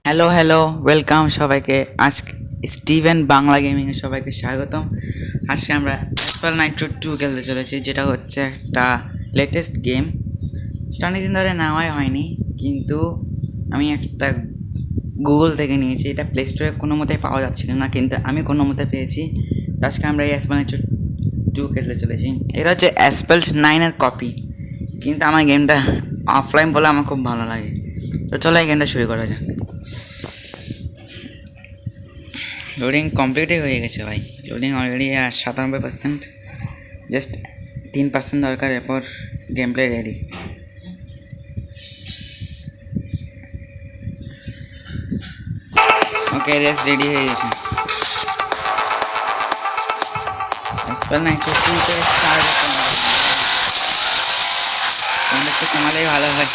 Hello hello welcome সবাইকে। আজকে Steven Bangla গেমিংয়ে সবাইকে স্বাগতম। আজকে আমরা অ্যাসপাল নাইট্রো 2 খেলতে চলেছি, যেটা হচ্ছে একটা লেটেস্ট গেম। সেটা অনেকদিন ধরে নেওয়াই হয়নি, কিন্তু আমি একটা গুগল থেকে নিয়েছি। এটা প্লে স্টোরে কোনো মতেই পাওয়া যাচ্ছিল না, কিন্তু আমি কোনো মতে পেয়েছি। তো আজকে আমরা এই অ্যাসপাল নাইট্রো 2 খেলতে চলেছি। এটা হচ্ছে অ্যাসপাল্ট 9-এর কপি, কিন্তু আমার গেমটা অফলাইন বলে আমার খুব ভালো লাগে। তো চলো এই গেমটা শুরু করা যাক। লোডিং কমপ্লিটই হয়ে গেছে ভাই। লোডিং অলরেডি 97%, জাস্ট 3% দরকার, এরপর গেম প্লে রেডি। ওকে, রেস রেডি হয়ে গেছে। অ্যাসপাল নাইট্রো 2 তে স্টার্ট একটু কমালেই ভালো হয়।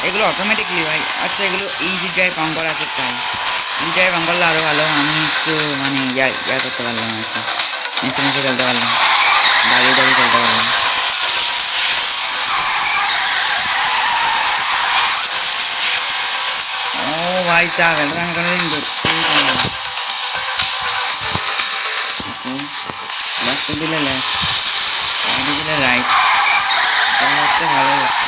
এগুলো অটোমেটিকলি ভাই। আচ্ছা, এগুলো ইজি ড্রাইভ অন করা আছে, তাই ইজি ড্রাইভ অন করলে আরও ভালো। আমি একটু ইয়া করতে পারলাম আর কি, নিচে নিচে খেলতে পারলাম, দাঁড়িয়ে দাঁড়িয়ে খেলতে পারলাম। ও ভাই সাহেব, এটা আমি কোনোদিন দেখতেই পাই না। লেফট দিলে লেফট, রাইট দিলে রাইট, এটা হচ্ছে ভালো হচ্ছে।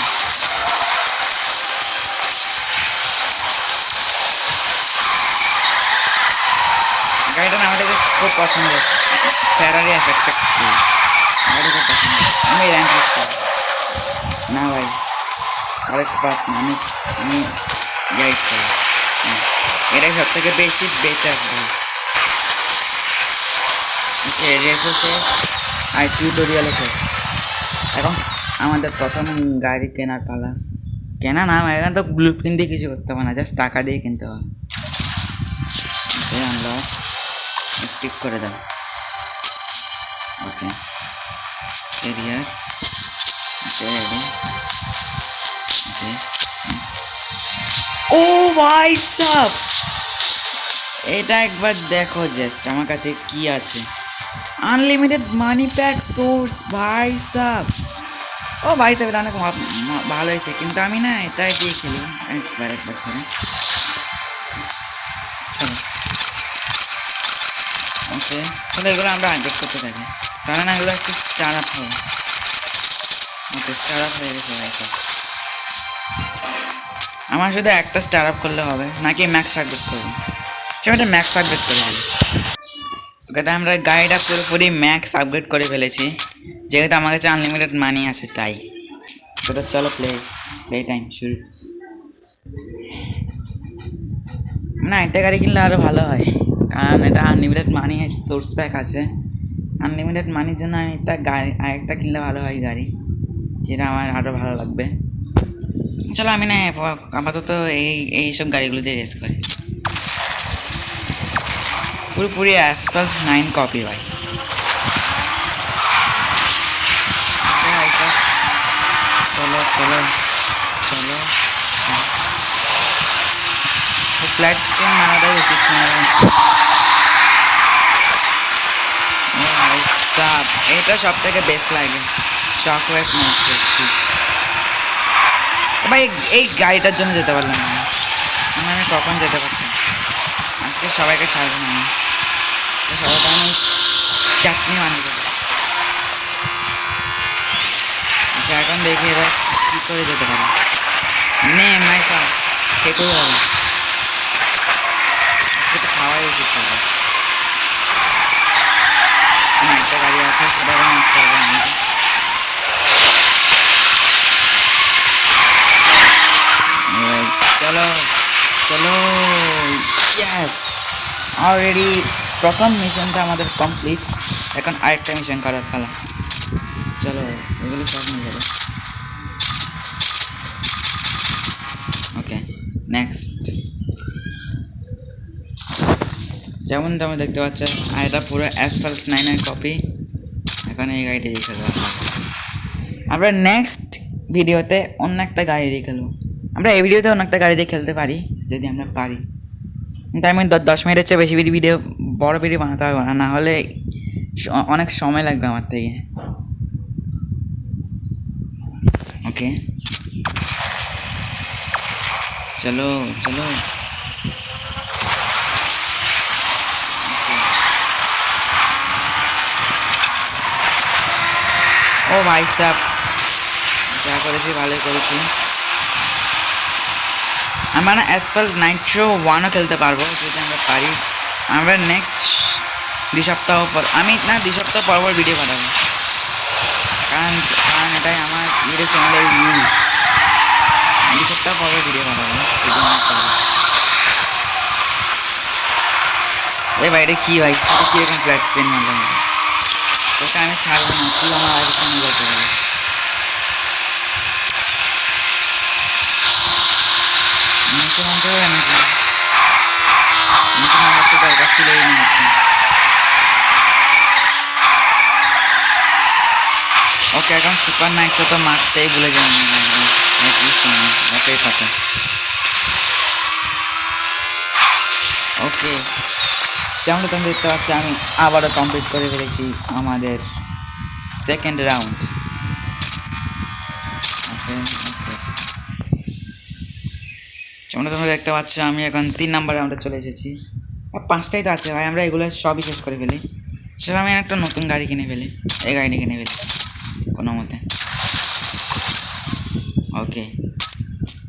গাড়িটা না আমাদের খুব পছন্দ, ফেরারি এফএক্স গাড়ি খুব পছন্দ। আমি র্যাঙ্ক না ভাই, কারেক্ট পাস না, আমি গাইড করি। এটাই সব থেকে বেশি বেটার ভাই। রেসও শেষ আর টিউটোরিয়ালও শেষ। এখন আমাদের প্রথম গাড়ি কেনার পালা। কেনা না, এখন তো ব্লু প্রিন্ট দিয়ে কিছু করতে হবে না, জাস্ট টাকা দিয়ে কিনতে হবে। আনলক স্কিপ করে দাও। ওকে, এরিয়ার রেডি। ওকে, ও ভাই সাব, এটা একবার দেখো জাস্ট আমার কাছে কি আছে। আনলিমিটেড মানি প্যাক সোর্স ভাই সাব। ও ভাই সাব, এটা অনেক ভালো হয়েছে, কিন্তু আমি না এটা দিয়ে খেলি একবার করে। ওকে চলো, এগুলো আমরা আপডেট করতে থাকি, কারণ এগুলো একটু স্টার আপ হবে। ওকে, স্টার আপ হয়ে গেছে ভাই সাব। আমার শুধু একটা স্টার আপ করলে হবে নাকি ম্যাক্স আপডেট করবো? সেটা ম্যাক্স আপডেট করে ফেলি। ওকে, তাই আমরা গাড়িটা পুরোপুরি ম্যাক্স আপগ্রেড করে ফেলেছি, যেহেতু আমার কাছে আনলিমিটেড মানি আছে তাই। তো চলো প্লে টাইম শুরু। না, এটা গাড়ি কিনলে আরও ভালো হয়, কারণ এটা আনলিমিটেড মানি সোর্স প্যাক আছে। আনলিমিটেড মানির জন্য আমি আরেকটা কিনলে ভালো হয় গাড়ি, যেটা আমার আরও ভালো লাগবে। চলো আমি না আপাতত এইসব গাড়িগুলো দিয়ে রেস করি। পুরোপুরি অ্যাসপাল 9 কপি ভাই। চলো চলো চলো, ফ্ল্যাট স্ক্রিন মারাটাই উচিত না। এটা সব থেকে বেস্ট লাগে, শক ওয়েভ নাইট্রো। ভাই এই গাড়িটার জন্য যেতে পারলাম না, আমি কখন যেতে পারতাম। আজকে সবাইকে ছাড়বো না, সবাইকে আমি চাটনি বানিয়ে দেবো। এখন দেখি এবার কী করে যেতে পারি। নে মাইকা কে করে হবে, তো খাওয়াই উচিত হবে। একটা গাড়ি আছে, সেটা আমি করবো আমি। চলো চলো, ইয়েস, অলরেডি প্রথম মিশনটা আমাদের কমপ্লিট। এখন আরেকটা মিশন করার পালা। চলো, এগুলো সব নিয়ে যাবে। ওকে, নেক্সট। যেমন তোমরা দেখতে পাচ্ছ, আর এটা পুরো অ্যাসফাল্ট 9-এর কপি। এখন এই গাড়িটা দিয়ে খেলবো আমরা। নেক্সট ভিডিওতে অন্য একটা গাড়ি দিয়ে খেলবো। আমরা এই ভিডিওতে অন্য একটা গাড়ি দিয়ে খেলতে পারি যদি আমরা পারি, কিন্তু আমি 10 মিনিটের চেয়ে বেশি বড় ভিডিও বানাতে হবে না, না হলে অনেক সময় লাগবে আমার থেকে। ওকে চলো চলো ও ভাই সাহেব যা করেছি ভালোই করেছি। আমরা না অ্যাসফল্ট নাইট্রো 1ও খেলতে পারবো যদি আমরা পারি। আমরা নেক্সট 2 সপ্তাহ পর আমি না 2 সপ্তাহ পর পর ভিডিও পাঠাবো, কারণ এটাই আমার ইউটিউব চ্যানেলের রুল। 2 সপ্তাহ পর পর ভিডিও পাঠাবো যদি আমি পারি। এই ভাই এটা কী ভাই, এটা কীরকম ফ্ল্যাট স্ক্রিন মারলাম, ওটা আমি ছাড়বো না, তুই আমার আগে কেন বলতে পারি। নিচে মানতে হবে নাকি? নিচে মারার তো দরকার ছিলই না। ওকে এখন সুপার নাইট্রো তো মারতেই ভুলে যাই ওকেই কথা। ওকে যেমন তুমি দেখতে পাচ্ছ আমি আবারও কমপ্লিট করে ফেলেছি আমাদের সেকেন্ড রাউন্ড। ওকে যেমন তোমরা দেখতে পাচ্ছ আমি এখন 3 নম্বর রাউন্ডে চলে এসেছি। আর 5টাই তো আছে ভাই, আমরা এগুলো সবই শেষ করে ফেলি। সেটা আমি একটা নতুন গাড়ি কিনে ফেলি, এই গাড়িটা কিনে ফেলি কোনো মতে। ওকে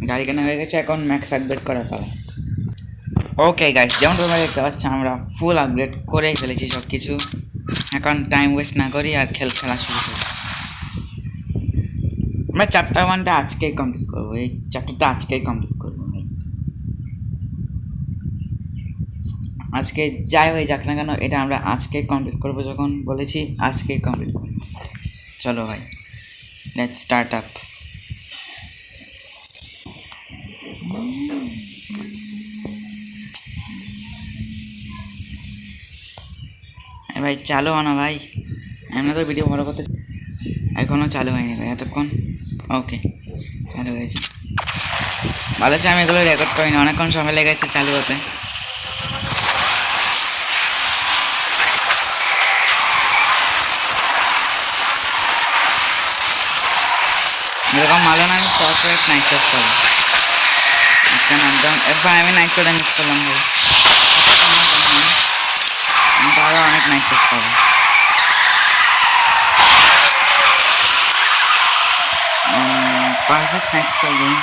গাড়ি কেনা হয়ে গেছে, এখন ম্যাক্স আপগ্রেড করা পালা। ওকে গাইস যেমন তোমরা দেখতে পাচ্ছ আমরা ফুল আপগ্রেড করেই ফেলেছি সব কিছু। এখন টাইম ওয়েস্ট না করি আর খেলা শুরু করি। আমরা চ্যাপ্টার 1টা আজকেই কমপ্লিট করবো, এই চ্যাপ্টারটা আজকেই কমপ্লিট করবো ভাই। আজকে যাই হয়ে যাক না কেন এটা আমরা আজকেই কমপ্লিট করবো, যখন বলেছি আজকেই কমপ্লিট করবো। চলো ভাই লেটস স্টার্ট আপ। ভাই চালু হো না ভাই, আমরা তো ভিডিও বড় করতে এখনও চালু হয়নি ভাই এতক্ষণ। ওকে চালু হয়েছে, ভালো হচ্ছে আমি এগুলো রেকর্ড করিনি, অনেকক্ষণ সময় লেগেছে চালু হতে। এরকম ভালো না আমি সফটওয়্যার নাইট্রোস পাবো একটা নাম। এবার আমি নাইট্রোটা মিস করলাম ভাই, আমি তো আরও অনেক নাইট্রোস পাবো। Perfect Nitro game.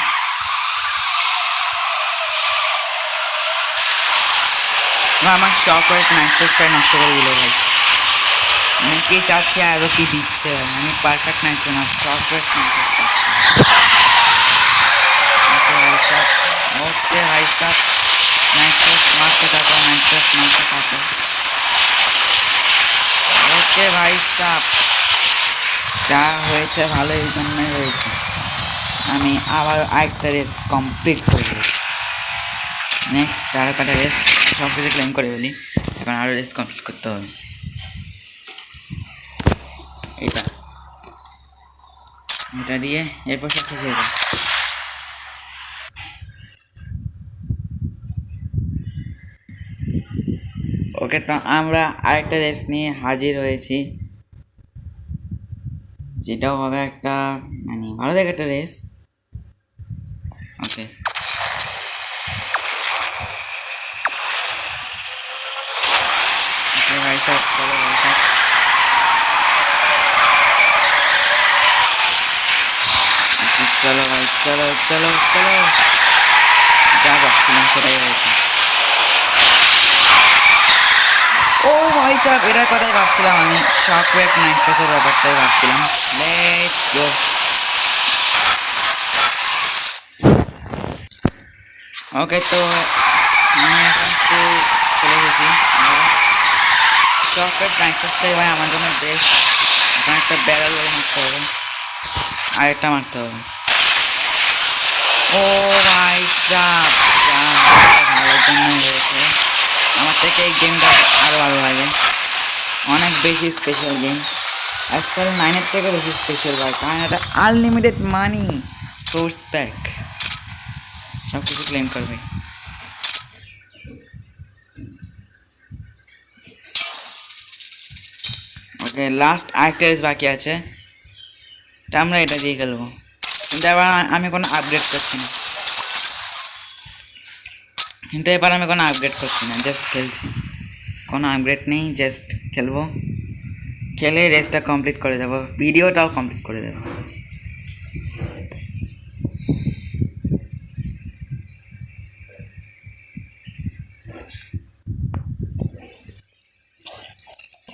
আমার সফটওয়্যার নাইট্রোসটাই নষ্ট করে দিল ভাই। আমি কি চাচ্ছি আরও কি দিচ্ছে, আমি পারফেক্ট নাইট্রো না সফটওয়্যার নাইট্রোস। ओके भाई साहब नाइट्रस मारते থাকো, नाइट्रस मारते থাকো। ओके भाई साहब যা হয়েছে ভালো এই জন্যই হয়েছে, আমি আবার আরেকটা রেস কমপ্লিট করে ফেলেছি। নেক্সট তারকাটা রেস সব কিছু ক্লেম করে ফেলি, এখন আরও রেস কমপ্লিট করতে হবে। এটা দিয়ে এরপর সব শেষ হয়ে যায়। ওকে তো আমরা আরেকটা রেস নিয়ে হাজির হয়েছি, যেটাও হবে একটা মানে ভালো দেখে একটা রেস। ওকে ভাই সাহেব চলো ভাই সাহেব, চলো ভাই চলো চলো চলো, যা ভাবছিলাম সেটাই হয়েছে। ও ভাই সাহেব এটার কথাই ভাবছিলাম আমি, সফটওয়্যার নাইট্রোসের ব্যাপারটাই ভাবছিলাম। Let's go. ওকে তো আমি এখন তো চলে এসেছি, সফটওয়্যার নাইট্রোসটাই ভাই আমার জন্য বেস্ট। এখন একটা ব্যারেল বলে মারতে হবে, আরেকটা মারতে হবে। ও ভাই সাহেব ভালোর জন্যই হয়েছে, আমার থেকে এই গেমটা আরও ভালো লাগে, অনেক বেশি স্পেশাল গেম। আজকাল 9-এর থেকে বেশি স্পেশাল ভাই, কারণ এটা আনলিমিটেড মানি, সোর্স প্যাক, সব কিছু ক্লেম করবে। ওকে লাস্ট আরেকটা রেস বাকি আছে, তা আমরা এটা দিয়ে খেলবো। কিন্তু এবার আমি কোনো আপগ্রেড করছি না, জাস্ট খেলছি, কোনো আপগ্রেড নেই, জাস্ট খেলবো, খেলে রেসটা কমপ্লিট করে দেবো, ভিডিওটাও কমপ্লিট করে দেবো।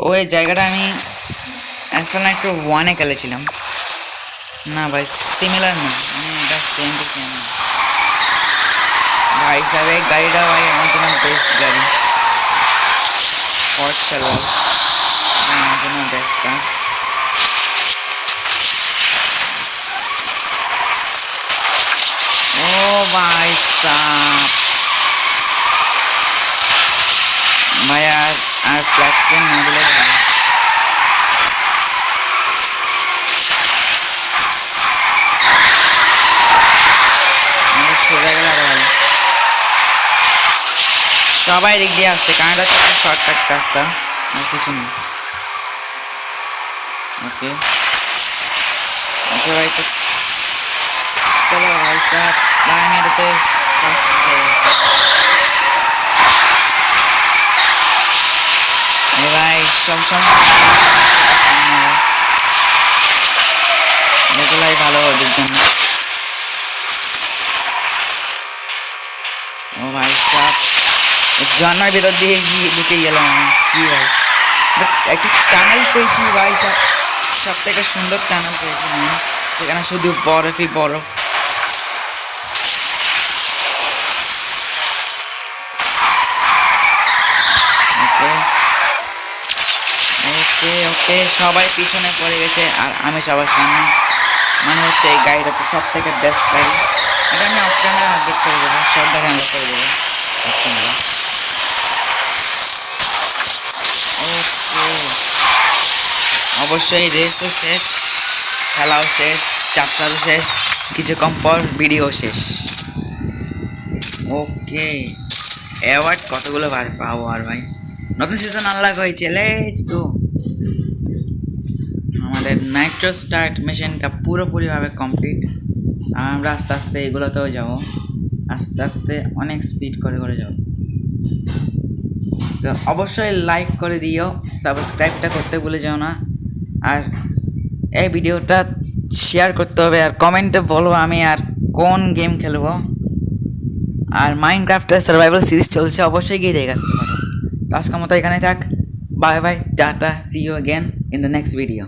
ওই জায়গাটা আমি অ্যাসফাল্ট নাইট্রো 1-এ খেলেছিলাম। না ভাই, সিমিলার না, মানে এটা সেম টু সেম ভাই সাহেব। এই গাড়িটা ভাই আমার জন্য বেস্ট গাড়ি, হট সেলার আমার জন্য বেস্ট কার। ও ভাই সাহেব, ভাই আর ফ্ল্যাগ স্পিন না দিলে ভালো। সোজা গেলে আরো ভালো। সবাই দিক দিয়ে আসছে, কানাডা থেকে শর্টকাট রাস্তা, আর কিছু নেই। ওকে ওকে ভাই, তো চলো ভাই সাহেব, ভাই আমি এটাতে ভাই সবসময় এগুলাই ভালো ওদের জন্য। ও ভাই সাহেব, ঝর্নার ভিতর দিয়ে গিয়ে ঢুকে গেলাম আমি, কি ভাই একটি টানেল পেয়েছি ভাই সাহেব, সব থেকে সুন্দর টানেল পেয়েছি আমি, সেখানে শুধু বরফই বরফ। ওকে ওকে ওকে, সবাই পিছনে পড়ে গেছে আর আমি সবার সামনে। মনে হচ্ছে এই গাড়িটা তো সব থেকে বেস্ট গাড়ি, এটা আমি অপশানে আপডেট করে দেবো, সব গাড়ি আনলক করে দেবো অপশানে। ওকে, অবশ্যই রেসও শেষ, খেলাও শেষ, চ্যাপ্টারও শেষ, কিছুক্ষণ পর ভিডিও শেষ। ওকে, অ্যাওয়ার্ড কতগুলো পাবো আর ভাই, নতুন সিজন আনলক হয়েছে, লেটস গো। আমাদের নাইট্রো স্টার্ট মিশনটা পুরোপুরিভাবে কমপ্লিট, আর আমরা আস্তে আস্তে এগুলোতেও যাবো, আস্তে আস্তে অনেক স্পিড করে করে যাবো। তো অবশ্যই লাইক করে দিও, সাবস্ক্রাইবটা করতে ভুলে যাও না, আর এই ভিডিওটা শেয়ার করতে হবে, আর কমেন্টে বলো আমি আর কোন গেম খেলবো। আর মাইনক্রাফটের সার্ভাইভাল সিরিজ চলছে, অবশ্যই গিয়ে দেখে আসতে পারো। তো আজকের মতো এখানে থাক, bye bye, tata, see you again in the next video.